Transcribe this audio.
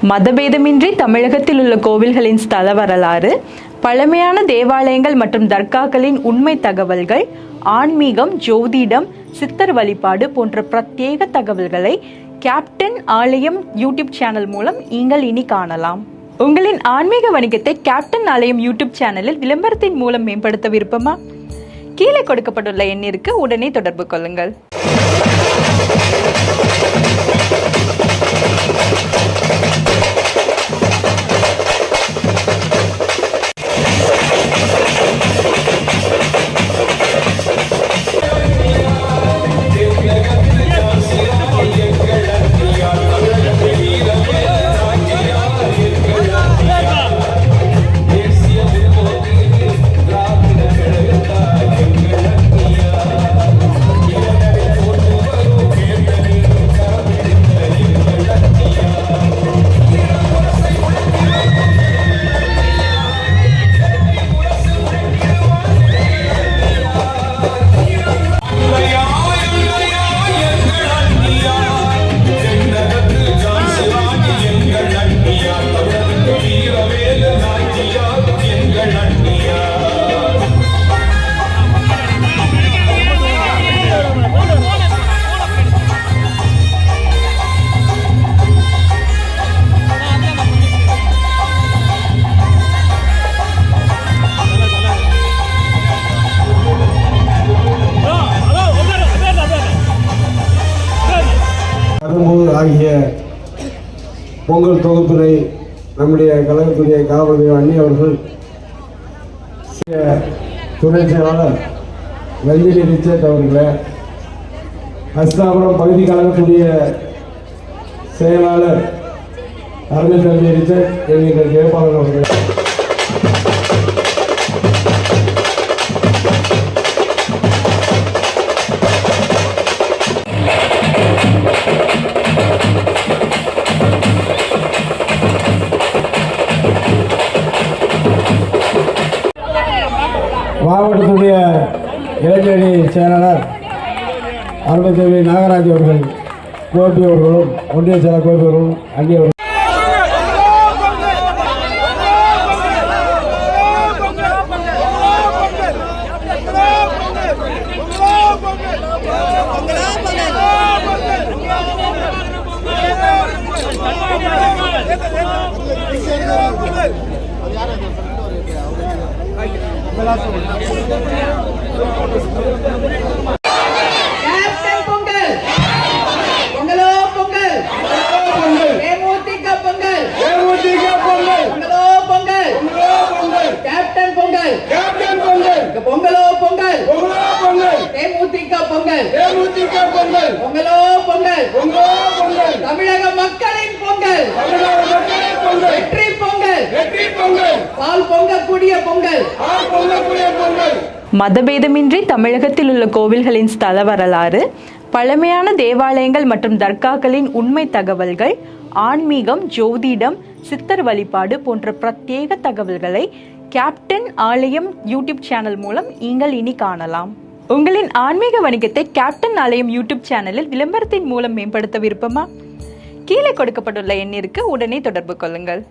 மதபேதமின்றி தமிழகத்தில் உள்ள கோவில்களின் ஸ்தல வரலாறு, பழமையான தேவாலயங்கள் மற்றும் தர்காக்களின் உண்மை தகவல்கள், ஆன்மீகம், ஜோதிடம், சித்தர் வழிபாடு போன்ற பிரத்யேக தகவல்களை கேப்டன் ஆலயம் யூடியூப் சேனல் மூலம் நீங்கள் இனி காணலாம். உங்களின் ஆன்மீக வணிகத்தை கேப்டன் ஆலயம் யூடியூப் சேனலில் விளம்பரத்தின் மூலம் மேம்படுத்த விருப்பமா? கீழே கொடுக்கப்பட்டுள்ள எண்ணிற்கு உடனே தொடர்பு கொள்ளுங்கள். ஆகிய பொங்கல் தொகுப்பினை நம்முடைய கழகத்துடைய காவல் அண்ணி அவர்கள், துணை செயலாளர் வெள்ளினி ரிச்சர்ட் அவர்களை, அஸ்தாபுரம் பகுதி கழகத்துடைய செயலாளர் அருண் ரிச்சர்ட் என்கிற வேட்பாளர் அவர்கள், மாவட்டத்துடைய இளைஞரணி செயலாளர் அருள்தேவி நாகராஜ் அவர்கள், கோபி அவர்களும், ஒன்றிய செயலாளர் கோபி அவர்களும், அண்ணி அவர்கள், கேப்டன் பொங்கல், பொங்கலோ பொங்கல், தேமுதிக பொங்கல், பொங்கலோ பொங்கல், கேப்டன் பொங்கல், பொங்கலோ பொங்கல், தேமுதிக பொங்கல், பொங்கலோ பொங்கல், தமிழக மக்களின் பொங்கல், வெற்றி பொங்கல், பால் பொங்கக்கூடிய பொங்கல். மதபேதமின்றி தமிழகத்தில் உள்ள கோவில்களின் ஸ்தல வரலாறு, பழமையான தேவாலயங்கள் மற்றும் தர்காக்களின் உண்மை தகவல்கள், ஆன்மீகம், ஜோதிடம், சித்தர் வழிபாடு போன்ற பிரத்யேக தகவல்களை கேப்டன் ஆலயம் யூடியூப் சேனல் மூலம் நீங்கள் இனி காணலாம். உங்களின் ஆன்மீக வணிகத்தை கேப்டன் ஆலயம் யூடியூப் சேனலில் விளம்பரத்தின் மூலம் மேம்படுத்த விருப்பமா? கீழே கொடுக்கப்பட்டுள்ள எண்ணிற்கு உடனே தொடர்பு கொள்ளுங்கள்.